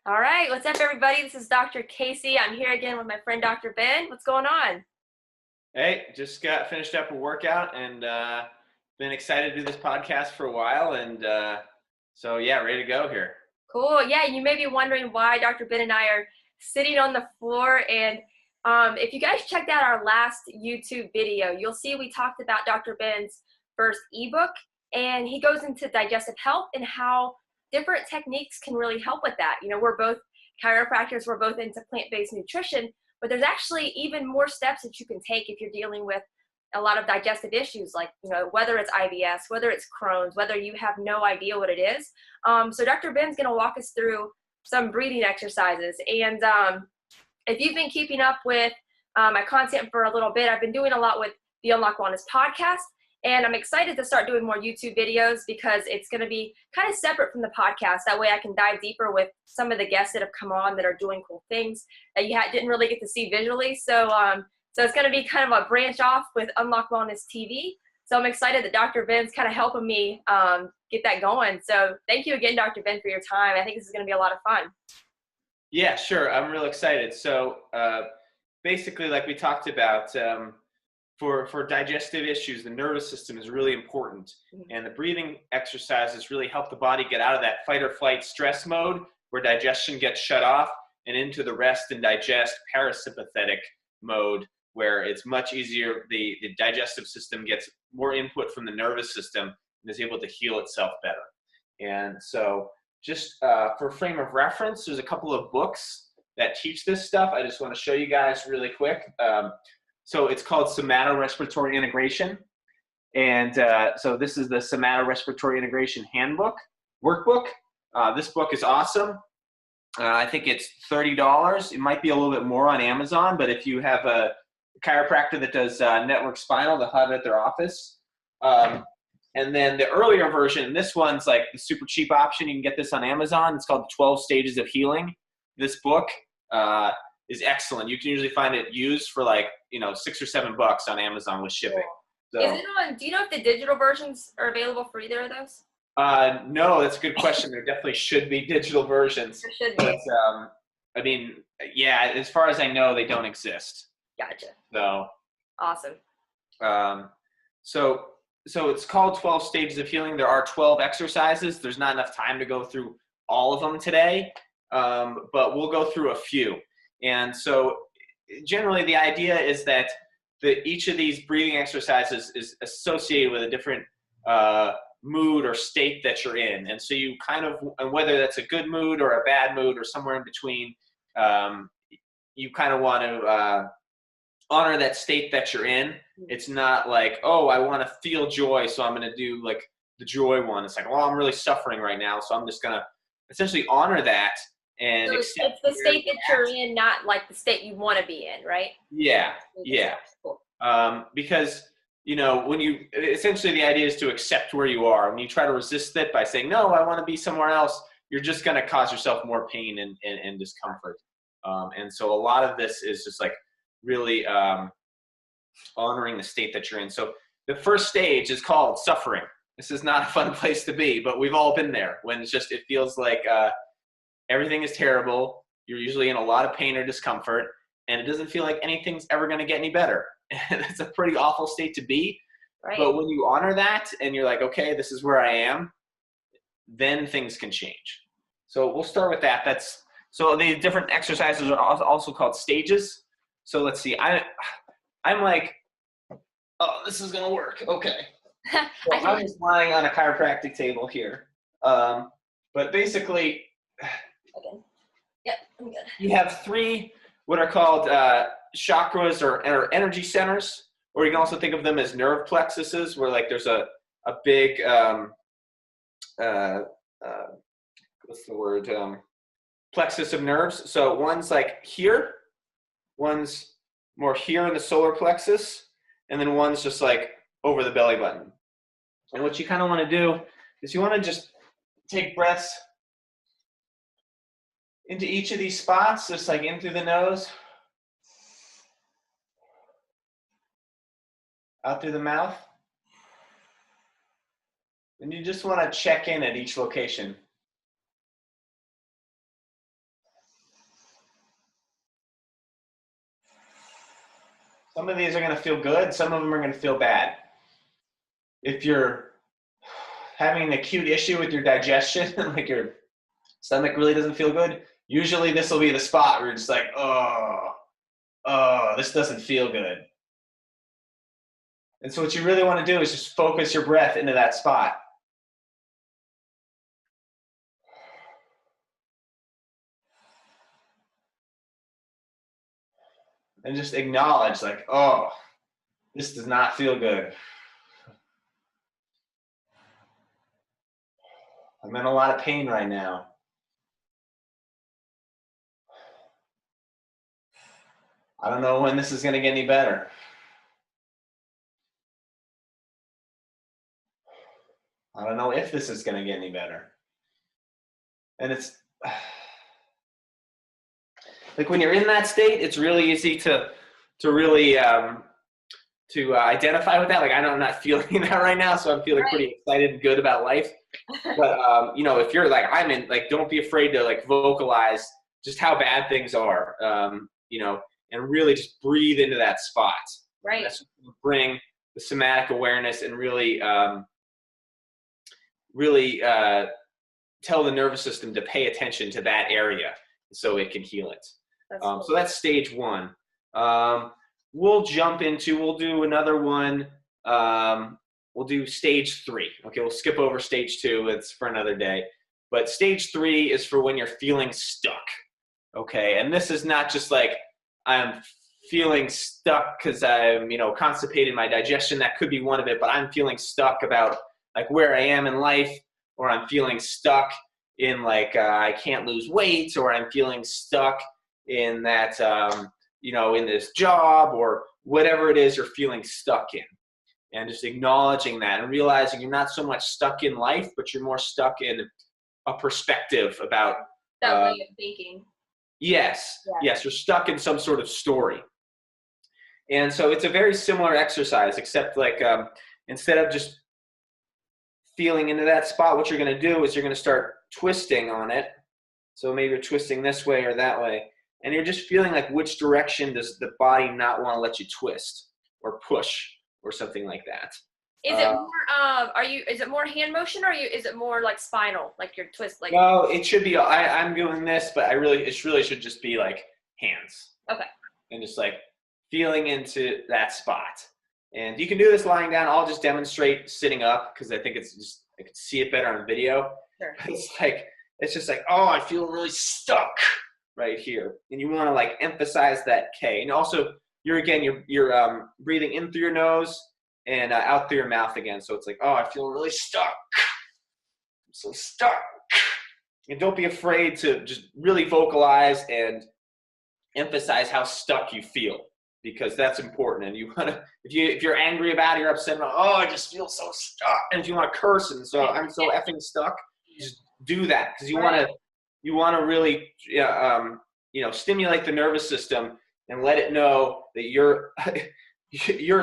All right, what's up, everybody? This is Dr. Kasey. I'm here again with my friend Dr. Ben. What's going on? Hey, just got finished up a workout and been excited to do this podcast for a while. So yeah, ready to go here. Cool. Yeah, you may be wondering why Dr. Ben and I are sitting on the floor. And if you guys checked out our last YouTube video, you'll see we talked about Dr. Ben's first ebook, and he goes into digestive health and how different techniques can really help with that. You know, we're both chiropractors, we're both into plant-based nutrition, but there's actually even more steps that you can take if you're dealing with a lot of digestive issues, like, you know, whether it's IBS, whether it's Crohn's, whether you have no idea what it is. So Dr. Ben's going to walk us through some breathing exercises. And if you've been keeping up with my content for a little bit, I've been doing a lot with the Unlock Wellness podcast. And I'm excited to start doing more YouTube videos because it's going to be kind of separate from the podcast. That way I can dive deeper with some of the guests that have come on that are doing cool things that you didn't really get to see visually. So it's going to be kind of a branch off with Unlock Wellness TV. So I'm excited that Dr. Ben's kind of helping me get that going. So thank you again, Dr. Ben, for your time. I think this is going to be a lot of fun. Yeah, sure. I'm real excited. So basically, like we talked about, for digestive issues, the nervous system is really important. And the breathing exercises really help the body get out of that fight or flight stress mode where digestion gets shut off and into the rest and digest parasympathetic mode, where it's much easier. The digestive system gets more input from the nervous system and is able to heal itself better. And so just for frame of reference, there's a couple of books that teach this stuff. I just want to show you guys really quick. So it's called Somatorespiratory Integration. And so this is the Somatorespiratory Integration Handbook, workbook. This book is awesome. I think it's $30. It might be a little bit more on Amazon, but if you have a chiropractor that does network spinal, they'll have it at their office. And then the earlier version, this one's like the super cheap option. You can get this on Amazon. It's called 12 Stages of Healing. This book is excellent. You can usually find it used for like, $6 or $7 on Amazon with shipping. So, is it on, do you know if the digital versions are available for either of those? No, that's a good question. There definitely should be digital versions. There should be. But, yeah, as far as I know, they don't exist. Gotcha. So awesome. So it's called 12 Stages of Healing. There are 12 exercises. There's not enough time to go through all of them today, but we'll go through a few. And so generally the idea is that each of these breathing exercises is associated with a different mood or state that you're in. And so you kind of, and whether that's a good mood or a bad mood or somewhere in between, you kind of want to honor that state that you're in. It's not like, oh, I want to feel joy, so I'm going to do like the joy one. It's like, well, I'm really suffering right now, so I'm just going to essentially honor that and so accept. It's the state that you're in, not like the state you want to be in, right? Yeah. Cool. Because when essentially the idea is to accept where you are. When you try to resist it by saying, no, I want to be somewhere else, you're just going to cause yourself more pain and discomfort. And so a lot of this is just like really honoring the state that you're in. So the first stage is called suffering. This is not a fun place to be, but we've all been there when it feels like everything is terrible. You're usually in a lot of pain or discomfort, and it doesn't feel like anything's ever going to get any better. And that's a pretty awful state to be. Right. But when you honor that and you're like, okay, this is where I am, then things can change. So we'll start with that. So the different exercises are also called stages. So let's see. I'm like, oh, this is going to work. Okay. So I'm just lying on a chiropractic table here. But basically, okay. Yep, I'm good. You have 3 what are called chakras or energy centers, or you can also think of them as nerve plexuses, where like there's a big, what's the word? Plexus of nerves. So one's like here, one's more here in the solar plexus, and then one's just like over the belly button. And what you kind of want to do is you want to just take breaths into each of these spots, just like in through the nose, out through the mouth. And you just want to check in at each location. Some of these are going to feel good. Some of them are going to feel bad. If you're having an acute issue with your digestion, like your stomach really doesn't feel good, usually this will be the spot where you're just like, oh, this doesn't feel good. And so what you really want to do is just focus your breath into that spot. And just acknowledge, like, oh, this does not feel good. I'm in a lot of pain right now. I don't know when this is going to get any better. I don't know if this is going to get any better. And it's like when you're in that state, it's really easy to really identify with that. Like I'm not feeling that right now, so I'm feeling pretty excited and good about life. But you know, if you're like I'm in, like don't be afraid to like vocalize just how bad things are. You know, and really just breathe into that spot. Right. That's bring the somatic awareness and really tell the nervous system to pay attention to that area so it can heal it. Cool. So that's stage one. We'll do another one. We'll do stage 3. Okay, we'll skip over stage 2. It's for another day. But stage 3 is for when you're feeling stuck. Okay, and this is not just like I'm feeling stuck because I'm, you know, constipated in my digestion. That could be one of it, but I'm feeling stuck about like where I am in life, or I'm feeling stuck in like I can't lose weight, or I'm feeling stuck in that you know, in this job, or whatever it is you're feeling stuck in. And just acknowledging that and realizing you're not so much stuck in life, but you're more stuck in a perspective about that way of thinking. Yes, yes, you're stuck in some sort of story. And so it's a very similar exercise, except like instead of just feeling into that spot, what you're going to do is you're going to start twisting on it. So maybe you're twisting this way or that way, and you're just feeling like which direction does the body not want to let you twist or push or something like that. Is it more is it more hand motion, or is it more like spinal, like your twist? Like no, it should be. I'm doing this, but it really should just be like hands. Okay. And just like feeling into that spot. And you can do this lying down. I'll just demonstrate sitting up because I think it's just I can see it better on video. Sure. It's just like, oh, I feel really stuck right here, and you want to like emphasize that K. And also, you're breathing in through your nose and out through your mouth again. So it's like, oh, I feel really stuck. I'm so stuck. And don't be afraid to just really vocalize and emphasize how stuck you feel, because that's important. And you want to, if you're angry about it, you're upset about, oh, I just feel so stuck. And if you want to curse and so I'm so effing stuck, just do that, because you want to really stimulate the nervous system and let it know that you're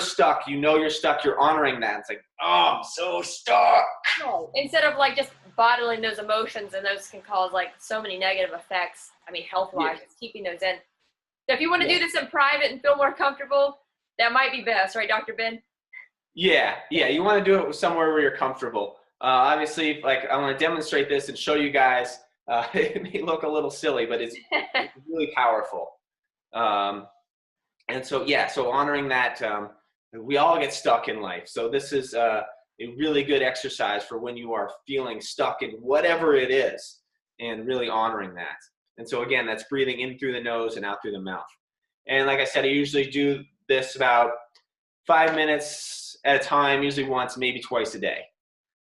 stuck. You know you're stuck. You're honoring that. It's like, oh, I'm so stuck. No. Instead of like just bottling those emotions, and those can cause like so many negative effects. I mean, health-wise, keeping those in. So if you want to do this in private and feel more comfortable, that might be best, right, Dr. Ben? Yeah. You want to do it somewhere where you're comfortable. Obviously, like I want to demonstrate this and show you guys. It may look a little silly, but it's really powerful. And so, so honoring that, we all get stuck in life. So this is a really good exercise for when you are feeling stuck in whatever it is, and really honoring that. And so again, that's breathing in through the nose and out through the mouth. And like I said, I usually do this about 5 minutes at a time, usually once, maybe twice a day.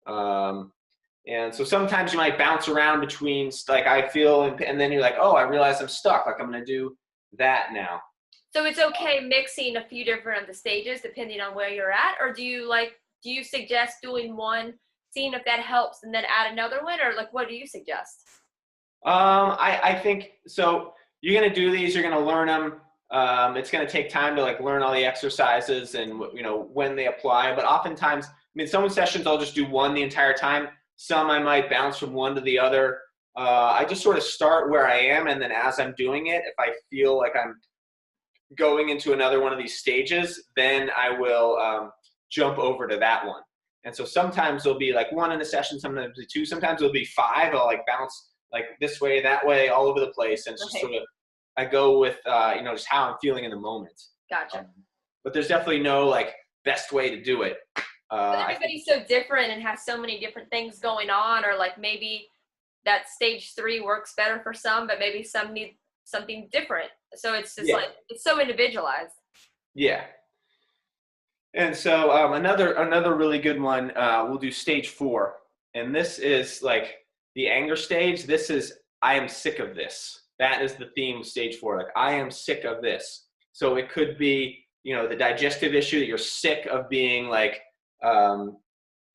And so sometimes you might bounce around between, like I feel, and then you're like, oh, I realize I'm stuck. Like I'm going to do that now. So it's okay mixing a few different of the stages depending on where you're at, or do you suggest doing one, seeing if that helps, and then add another one, or like what do you suggest? I think so. You're going to do these. You're going to learn them. It's going to take time to like learn all the exercises and when they apply. But oftentimes, I mean, some sessions I'll just do one the entire time. Some I might bounce from one to the other. I just sort of start where I am, and then as I'm doing it, if I feel like I'm going into another one of these stages, then I will jump over to that one. And so sometimes there'll be like 1 in a session, sometimes it'll be 2, sometimes it'll be 5. I'll like bounce like this way, that way, all over the place. And it's just sort of, I go with, you know, just how I'm feeling in the moment. Gotcha. But there's definitely no like best way to do it. But everybody's so different and has so many different things going on, or like maybe that stage 3 works better for some, but maybe some need something different. So it's just like, it's so individualized. Yeah. And so another really good one, we'll do stage 4. And this is like the anger stage. This is, I am sick of this. That is the theme of stage 4. Like, I am sick of this. So it could be, you know, the digestive issue that you're sick of being like, you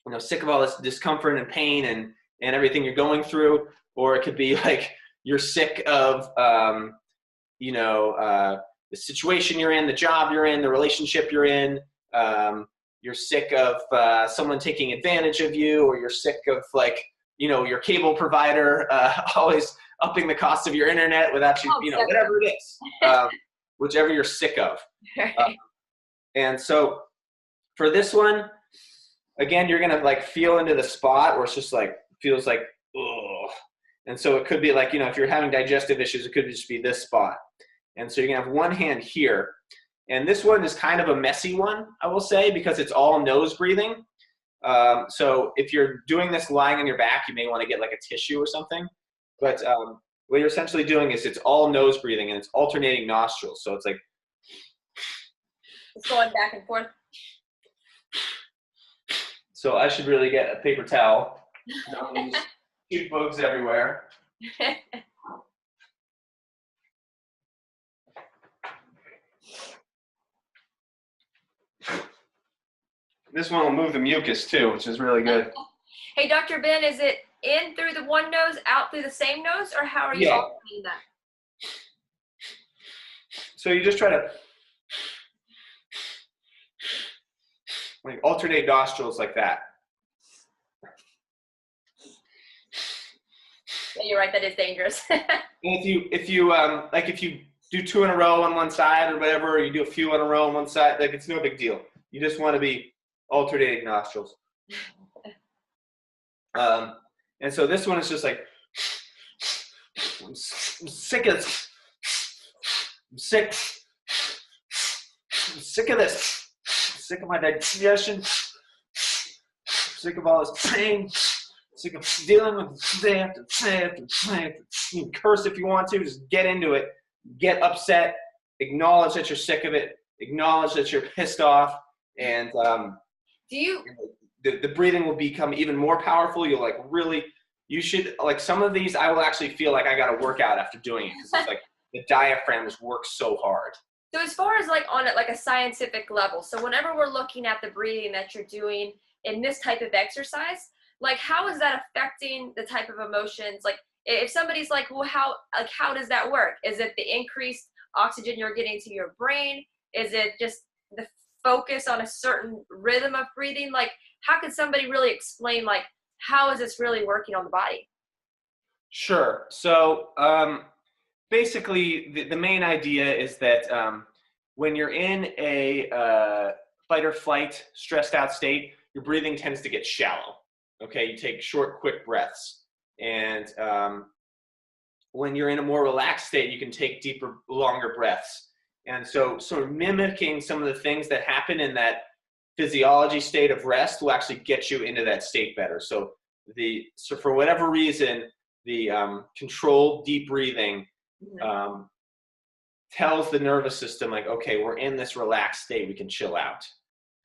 know, sick of all this discomfort and pain and everything you're going through. Or it could be like, you're sick of, you know, the situation you're in, the job you're in, the relationship you're in. You're sick of someone taking advantage of you, or you're sick of like, you know, your cable provider always upping the cost of your internet without you, you know, whatever it is, whichever you're sick of. And so for this one, again, you're gonna like feel into the spot where it's just like, feels like, ugh. And so it could be like, you know, if you're having digestive issues, it could just be this spot. And so you're gonna have one hand here. And this one is kind of a messy one, I will say, because it's all nose breathing. So if you're doing this lying on your back, you may want to get like a tissue or something. But what you're essentially doing is it's all nose breathing and it's alternating nostrils. So it's like, it's going back and forth. So I should really get a paper towel. Shoot bugs everywhere. This one will move the mucus too, which is really good. Hey, Dr. Ben, is it in through the one nose, out through the same nose, or how are you alternating that? So you just try to like alternate nostrils like that. Yeah, you're right. That is dangerous. And if you do 2 in a row on one side or whatever, or you do a few in a row on one side, like it's no big deal. You just want to be alternating nostrils. And so this one is just like, I'm sick of this. I'm sick of this. I'm sick of my digestion. I'm sick of all this pain. Sick of dealing with day after day after day after. You can curse if you want to. Just get into it. Get upset. Acknowledge that you're sick of it. Acknowledge that you're pissed off. And the breathing will become even more powerful. You'll like really, you should, like some of these, I will actually feel like I got to work out after doing it, because it's like the diaphragm just works so hard. So as far as like on it, like a scientific level, so whenever we're looking at the breathing that you're doing in this type of exercise, like how is that affecting the type of emotions? Like if somebody's like, well, how does that work? Is it the increased oxygen you're getting to your brain? Is it just the focus on a certain rhythm of breathing? Like how could somebody really explain like how is this really working on the body? Sure. So basically the main idea is that when you're in a fight or flight stressed out state, your breathing tends to get shallow. Okay, you take short, quick breaths. And when you're in a more relaxed state, you can take deeper, longer breaths. And so sort of mimicking some of the things that happen in that physiology state of rest will actually get you into that state better. So for whatever reason, the controlled deep breathing tells the nervous system like, okay, we're in this relaxed state, we can chill out.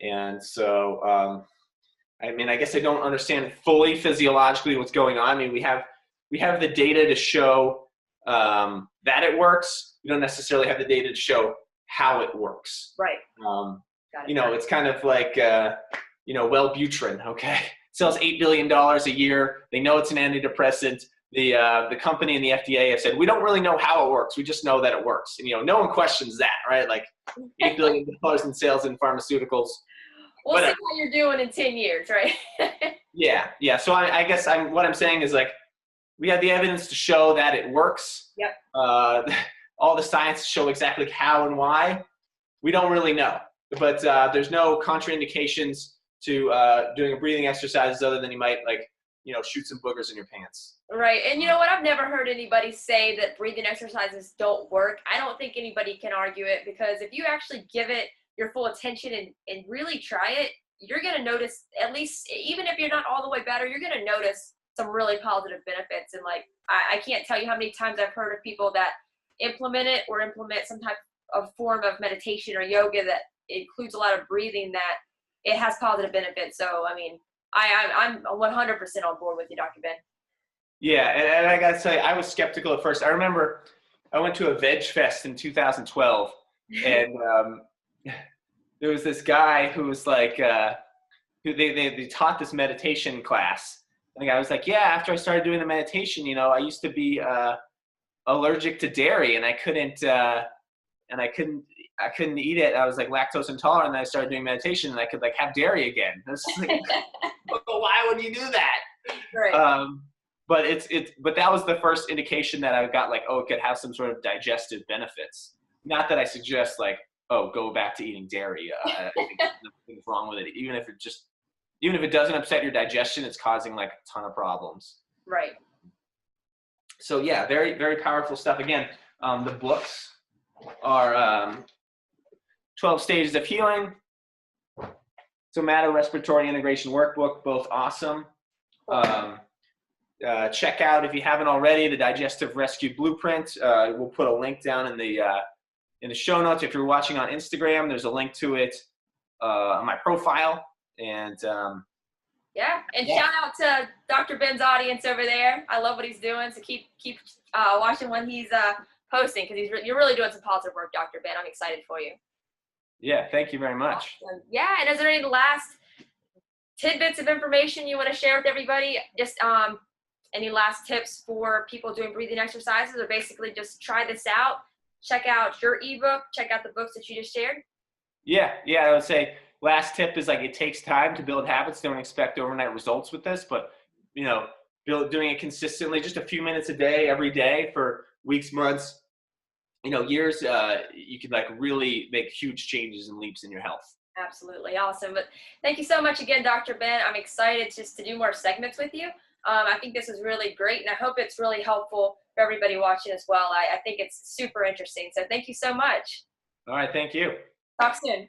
And so, I mean, I guess I don't understand fully physiologically what's going on. I mean, we have the data to show that it works. We don't necessarily have the data to show how it works. Right. You know, it's kind of like, you know, Wellbutrin, okay? Sells $8 billion a year. They know it's an antidepressant. The company and the FDA have said, we don't really know how it works. We just know that it works. And, you know, no one questions that, right? Like $8 billion in sales in pharmaceuticals. We'll see how you're doing in 10 years, right? Yeah. So I guess what I'm saying is like, we have the evidence to show that it works. Yep. all the science show exactly how and why, we don't really know. But there's no contraindications to doing a breathing exercises other than you might shoot some boogers in your pants. Right. And you know what? I've never heard anybody say that breathing exercises don't work. I don't think anybody can argue it, because if you actually give it your full attention and really try it, you're going to notice, at least, even if you're not all the way better, you're going to notice some really positive benefits. And I can't tell you how many times I've heard of people that implement it or implement some type of form of meditation or yoga that includes a lot of breathing, that it has positive benefits. So, I mean, I'm 100% on board with you, Dr. Ben. Yeah, and I gotta say, I was skeptical at first. I remember I went to a veg fest in 2012, and there was this guy who was like, who they taught this meditation class. And the guy was like, yeah, after I started doing the meditation, I used to be allergic to dairy, and I couldn't eat it. I was like lactose intolerant, and I started doing meditation, and I could have dairy again. I was like, well, why would you do that? Right. But that was the first indication that I got it could have some sort of digestive benefits. Not that I suggest go back to eating dairy. I think there's nothing wrong with it. Even if it doesn't upset your digestion, it's causing a ton of problems. Right. So yeah, very, very powerful stuff. Again, the books are 12 Stages of Healing, Somato-Respiratory Integration Workbook, both awesome. Check out, if you haven't already, the Digestive Rescue Blueprint. We'll put a link down in the show notes. If you're watching on Instagram, there's a link to it on my profile. And shout out to Dr. Ben's audience over there. I love what he's doing, so keep watching when he's posting, because you're really doing some positive work, Dr. Ben. I'm excited for you. Yeah, thank you very much. Awesome. Yeah, and is there any last tidbits of information you want to share with everybody? Just any last tips for people doing breathing exercises, or basically just try this out, check out your ebook, check out the books that you just shared? Yeah, I would say last tip is it takes time to build habits. Don't expect overnight results with this, but doing it consistently, just a few minutes a day, every day for weeks, months, years, you can really make huge changes and leaps in your health. Absolutely. Awesome. But thank you so much again, Dr. Ben. I'm excited just to do more segments with you. I think this is really great, and I hope it's really helpful for everybody watching as well. I think it's super interesting. So thank you so much. All right. Thank you. Talk soon.